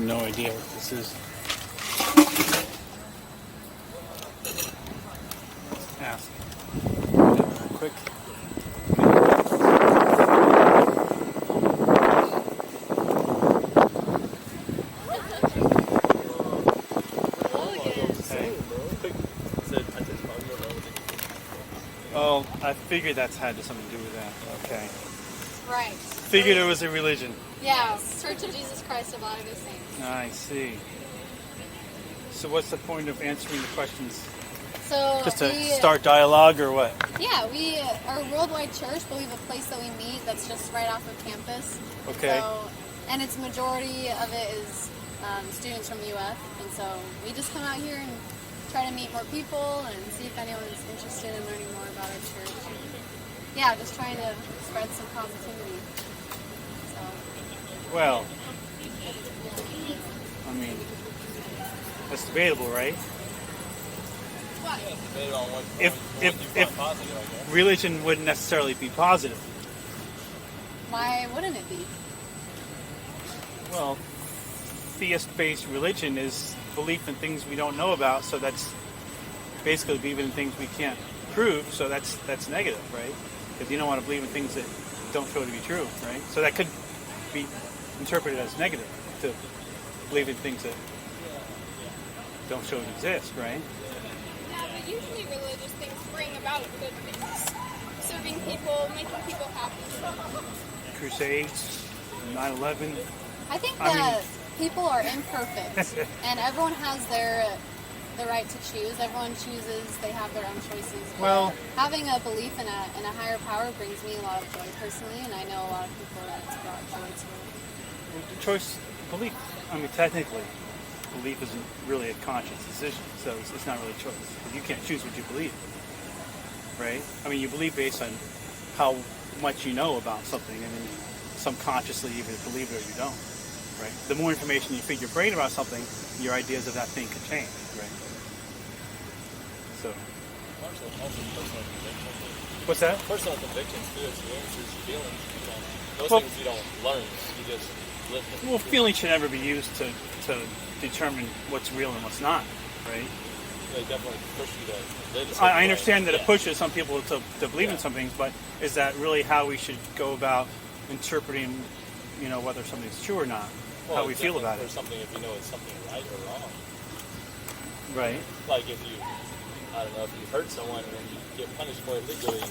no idea what this is. Let's ask. Real quick. Oh, I figured that's had something to do with that. Okay. Right. Figured it was a religion. Yeah, Church of Jesus Christ of Latter-day Saints. I see. So what's the point of answering the questions? So Just to start dialogue or what? Yeah, we are a worldwide church, but we have a place that we meet that's just right off of campus. Okay. So, and its majority of it is students from UF, and so we just come out here and try to meet more people and see if anyone's interested in learning more about our church. Yeah, just trying to spread some positivity. So. Well, I mean, that's debatable, right? If religion wouldn't necessarily be positive. Why wouldn't it be? Well, theist-based religion is belief in things we don't know about, so that's basically believing in things we can't prove, so that's negative, right? Because you don't want to believe in things that don't show to be true, right? So that could be interpreted as negative, to believe in things that don't show to exist, right? Yeah, but usually religious things bring about good things. Serving people, making people happy. Crusades, 9/11. I think that people are imperfect, and everyone has the right to choose. Everyone chooses; they have their own choices. Well, having a belief in a higher power brings me a lot of joy personally, and I know a lot of people that it's brought joy to. The choice, belief. I mean, technically, belief isn't really a conscious decision, so it's not really a choice. You can't choose what you believe, right? I mean, you believe based on how much you know about something, and then subconsciously you either believe it or you don't, right? The more information you feed your brain about something, your ideas of that thing could change, right? So, what's that? Personal convictions, too, experiences, feelings. Those things you don't learn. You just live them. Well, feelings should never be used to determine what's real and what's not, right? They definitely push you to live. I understand that it pushes some people to believe in some things, but is that really how we should go about interpreting, whether something's true or not? Well, how we feel about for it? something if you know it's something right or wrong. Right. Like if you hurt someone and then you get punished for it legally,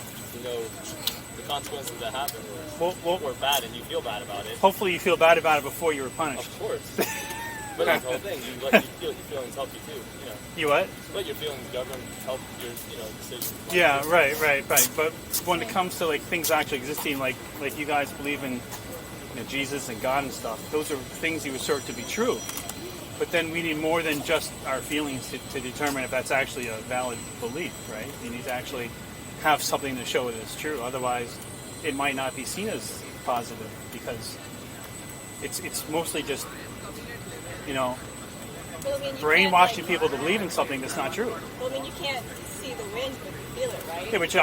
the consequences that happen were bad and you feel bad about it. Hopefully you feel bad about it before you were punished. Of course. But that's the whole thing. You let your feelings help you too. You what? Let your feelings govern, help your decisions. Yeah, right. But when it comes to things actually existing, like you guys believe in Jesus and God and stuff, those are things you assert to be true. But then we need more than just our feelings to determine if that's actually a valid belief, right? You need to actually have something to show it is true. Otherwise, it might not be seen as positive because it's mostly just brainwashing people to believe in something that's not true. Well, you can't see the wind, but you feel it, right? Yeah, but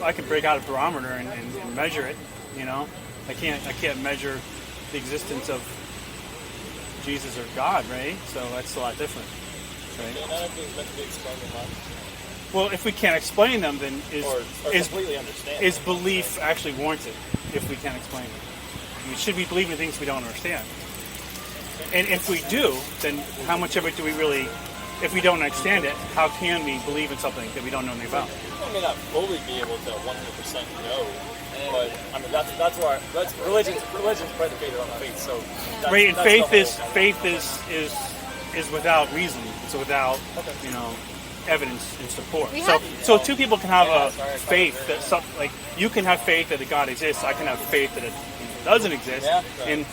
I can break out a barometer and measure it. I can't measure the existence of Jesus or God, right? So that's a lot different, right? Yeah, none of things meant to be explained in life. Well, if we can't explain them, then completely understand. Is belief actually warranted if we can't explain it? I mean, should we believe in things we don't understand? And if we do, then how much of it do we really, if we don't understand it, how can we believe in something that we don't know anything about? We may not fully be able to 100% know, but I mean that's religion's predicated on faith. So right, and faith is without reason. It's without evidence and support. So two people can have a faith that you can have faith that a God exists. I can have faith that it doesn't exist, and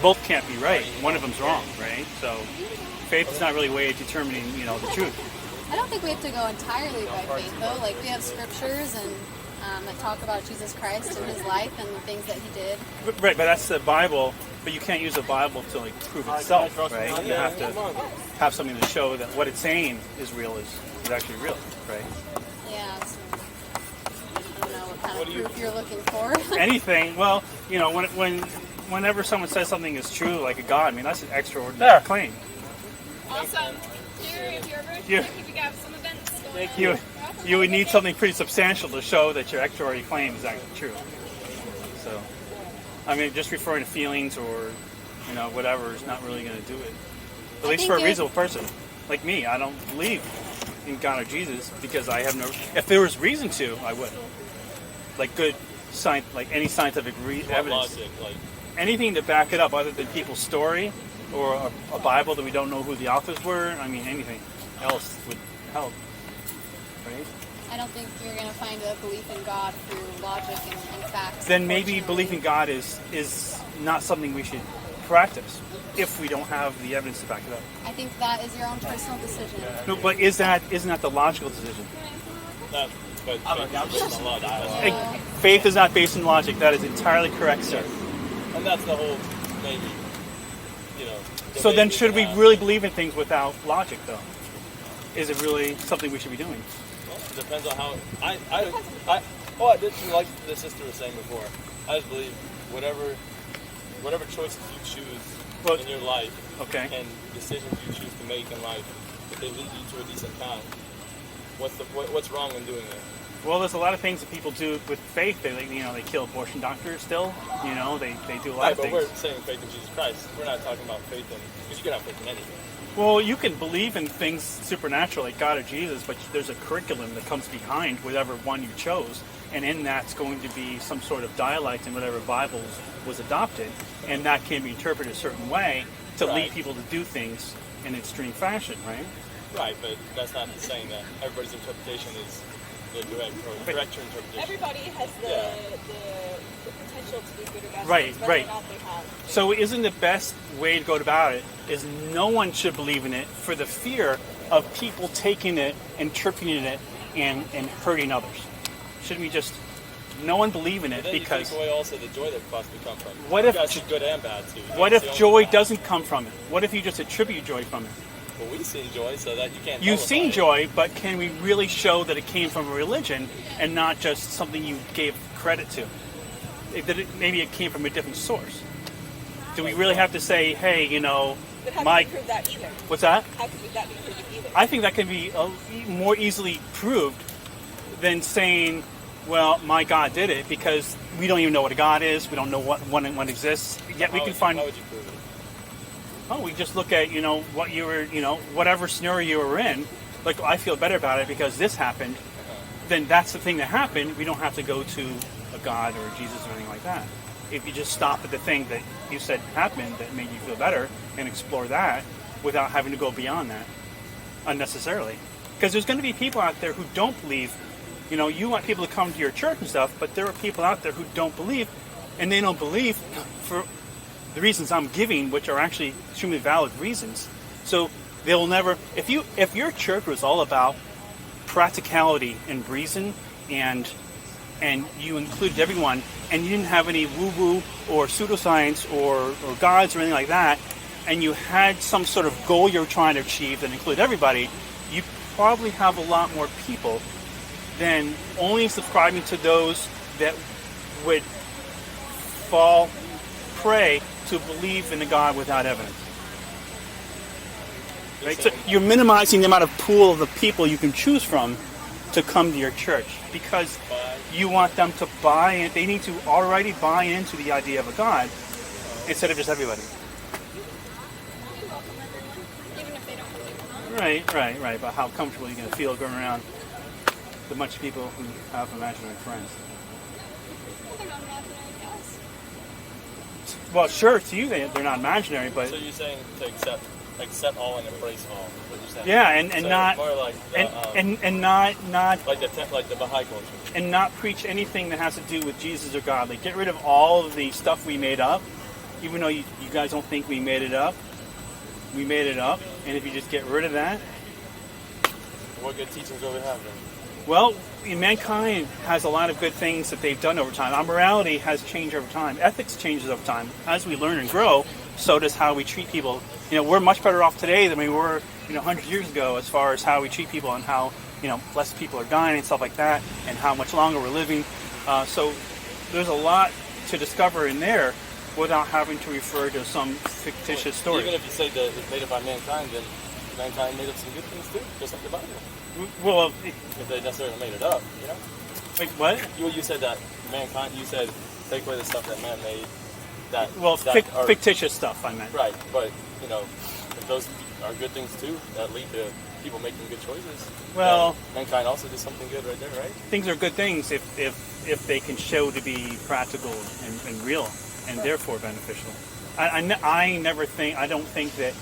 both can't be right. One of them's wrong, right? So faith is not really a way of determining the truth. I don't think we have to go entirely by faith, though. We have scriptures and that talk about Jesus Christ and his life and the things that he did. Right, but that's the Bible. But you can't use the Bible to prove itself, right? You have to have something to show that what it's saying is real is actually real, right? Yeah. So I don't know what kind of proof you're looking for. Anything. Well, when whenever someone says something is true, like a God, I mean, that's an extraordinary claim. Awesome. If you're ever Yeah. if you have some events going Thank on. You, you would need something pretty substantial to show that your extraordinary claim is actually true. So, I mean, just referring to feelings or, whatever is not really going to do it. At least for a reasonable person. Like me, I don't believe in God or Jesus because I have no... If there was reason to, I would. Like good science, like any scientific evidence. Logic, like Anything to back it up other than people's story or a Bible that we don't know who the authors were. I mean, anything else would help. Right? I don't think you're going to find a belief in God through logic and facts. Then maybe unfortunately. belief in God is not something we should practice if we don't have the evidence to back it up. I think that is your own personal decision. No, but isn't that the logical decision? that, but based on logic. Faith is not based on logic. That is entirely correct, sir. And that's the whole maybe, So debate then we should can we have. really believe in things without logic, though? Is it really something we should be doing? Well, it depends on how. I did like the sister was saying before. I just believe whatever choices you choose in your life, Okay. and decisions you choose to make in life, if they lead you to a decent path, what's wrong in doing it? Well, there's a lot of things that people do with faith. They kill abortion doctors still. They do a lot Right, of but things. we're saying faith in Jesus Christ. We're not talking about faith in, because you can have faith in anything. Well, you can believe in things supernatural like God or Jesus, but there's a curriculum that comes behind whatever one you chose, and in that's going to be some sort of dialect in whatever Bible was adopted, and that can be interpreted a certain way to lead Right. people to do things in extreme fashion, right? Right, but that's not saying that everybody's interpretation is the correct interpretation. Everybody has the potential to do good or bad Right, things, whether right. or not they have. So isn't the best way to go about it is no one should believe in it for the fear of people taking it, interpreting it, and hurting others? Shouldn't we just no one believe in it But then because you take away also the joy that possibly come from it. What You if- guys see good and bad too? You what don't if see only joy bad. doesn't come from it? What if you just attribute joy from it? Well, we've seen joy, so that you can't. You've nullify seen it. joy, but can we really show that it came from a religion and not just something you gave credit to? Maybe it came from a different source. Do we really have to say, hey, But how my can you prove that either? what's that? How can that be proven either? I think that can be more easily proved than saying, well, my God did it, because we don't even know what a God is. We don't know what one exists. Yet we can find. How would you prove it? Oh, we just look at what you were, whatever scenario you were in. Like, I feel better about it because this happened. Then that's the thing that happened. We don't have to go to a God or Jesus or anything like that. If you just stop at the thing that you said happened that made you feel better and explore that without having to go beyond that unnecessarily. Because there's going to be people out there who don't believe. You want people to come to your church and stuff, but there are people out there who don't believe, and they don't believe for the reasons I'm giving, which are actually extremely valid reasons. So they will never. If your church was all about practicality and reason, and you included everyone, and you didn't have any woo-woo or pseudoscience or gods or anything like that, and you had some sort of goal you're trying to achieve that included everybody, you probably have a lot more people than only subscribing to those that would fall prey to believe in a God without evidence. Right? So you're minimizing the amount of pool of the people you can choose from to come to your church because you want them to buy in. They need to already buy into the idea of a God instead of just everybody. We welcome everyone, even if they don't believe in God. Right. But how comfortable are you going to feel going around with a bunch of people who have imaginary friends? Well, they're not imaginary to us. Well, sure, to you they're not imaginary, but So you're saying to accept all and embrace all. Is what you're saying. yeah, and So not more like the, and not like the Baha'i culture. and not preach anything that has to do with Jesus or God. Like, get rid of all of the stuff we made up, even though you guys don't think we made it up. We made it up, and if you just get rid of that, What good teachings do we have then? well, mankind has a lot of good things that they've done over time. Our morality has changed over time. Ethics changes over time. As we learn and grow, so does how we treat people. We're much better off today than we were, 100 years ago as far as how we treat people and how, less people are dying and stuff like that, and how much longer we're living. So there's a lot to discover in there. without having to refer to some fictitious story. Even if you say that it's made up by mankind, then mankind made up some good things too, just like the Bible. Well, If they necessarily made it up, you know? like what? You said that mankind, you said take away the stuff that man made. Well, that are, fictitious stuff, I meant. Right, but, you know, if those are good things too, that lead to people making good choices. Well, mankind also did something good right there, right? things are good things if they can show to be practical and real and therefore beneficial. I don't think that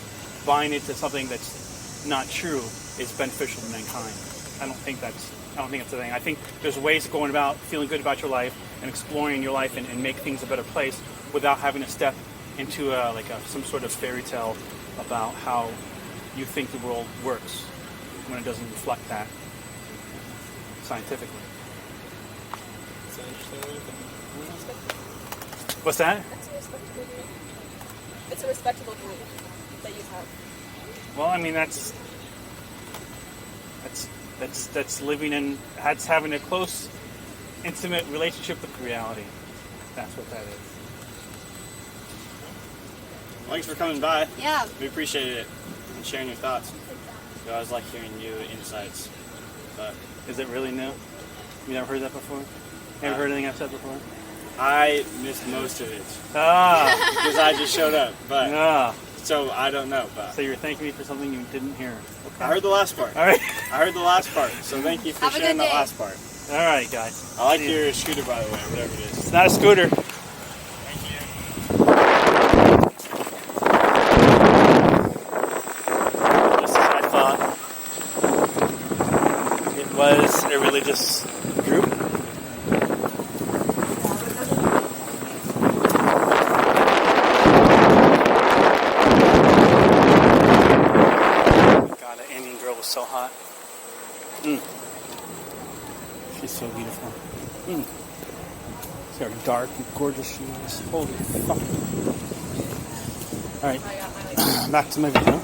buying into something that's not true is beneficial to mankind. I don't think that's the thing. I think there's ways of going about feeling good about your life and exploring your life and make things a better place without having to step into some sort of fairy tale about how you think the world works when it doesn't reflect that scientifically. It's an interesting way to think. What's that? That's a respectable belief. It's a respectable belief that you have. Well, I mean that's living in, that's having a close, intimate relationship with reality. That's what that is. Thanks for coming by. Yeah. We appreciate it and sharing your thoughts. We always like hearing new insights. But Is it really new? You never heard that before? Never heard anything I've said before? I missed most of it Ah, because I just showed up. But ah. so I don't know. But So you're thanking me for something you didn't hear. Okay. I heard the last part. All right. I heard the last part. So thank you for Have a sharing good that day. last part. All right, guys. I like See you. your scooter, by the way, whatever it is. It's not a scooter. Thank you. Just as I thought. It was a religious group. God, that Indian girl was so hot. She's so beautiful. See how dark and gorgeous she is. Holy fuck. Alright, back to my video.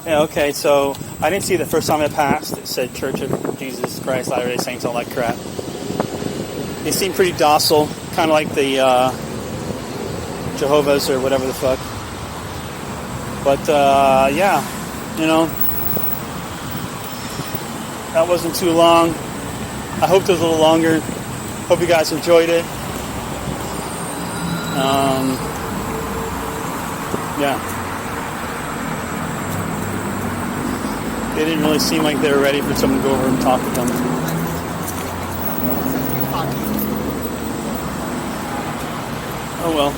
Yeah, okay, so I didn't see the first time I passed. It said Church of Jesus Christ, Latter-day Saints, all that crap. They seem pretty docile, kind of like the Jehovah's or whatever the fuck. But, yeah, you know, that wasn't too long. I hoped it was a little longer. Hope you guys enjoyed it. Yeah. They didn't really seem like they were ready for someone to go over and talk with them. Oh well.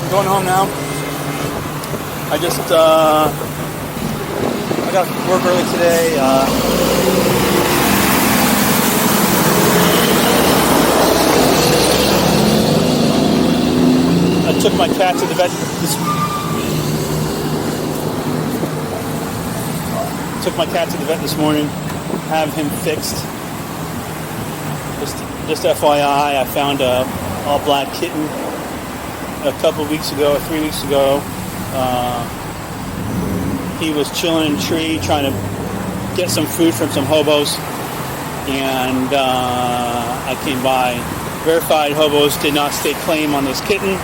I'm going home now. I got to work early today. I took my cat to the vet. Took my cat to the vet this morning. Have him fixed. Just FYI, I found a all-black kitten a couple weeks ago, or 3 weeks ago. He was chilling in a tree trying to get some food from some hobos, and I came by. Verified hobos did not stake claim on this kitten.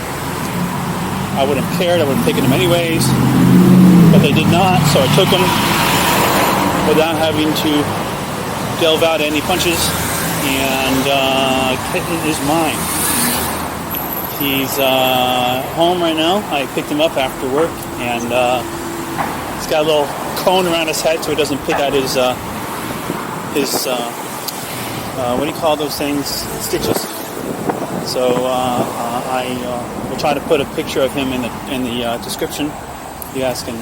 I would have cared, I would have taken him anyways, but they did not, so I took him without having to delve out any punches, and kitten is mine. He's home right now. I picked him up after work, and he's got a little cone around his head so he doesn't pick out his what do you call those things? Stitches. So I will try to put a picture of him in the description. You guys can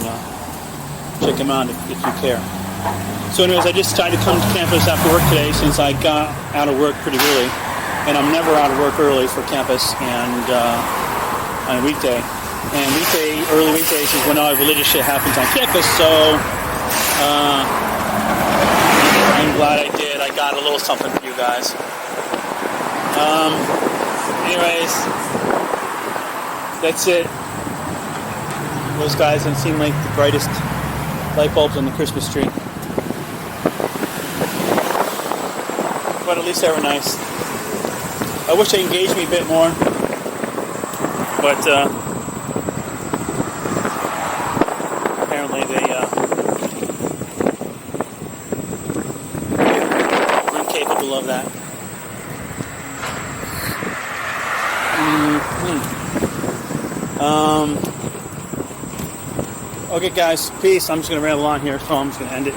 check him out if you care. So anyways, I just decided to come to campus after work today since I got out of work pretty early. And I'm never out of work early for campus and on a weekday. And early weekdays is when all religious shit happens on campus. So I'm glad I did. I got a little something for you guys. Anyways, that's it. Those guys don't seem like the brightest light bulbs on the Christmas tree. but at least they were nice. I wish they engaged me a bit more, but apparently they were incapable of that. Okay, guys, peace. I'm just going to ramble on here, so I'm just going to end it.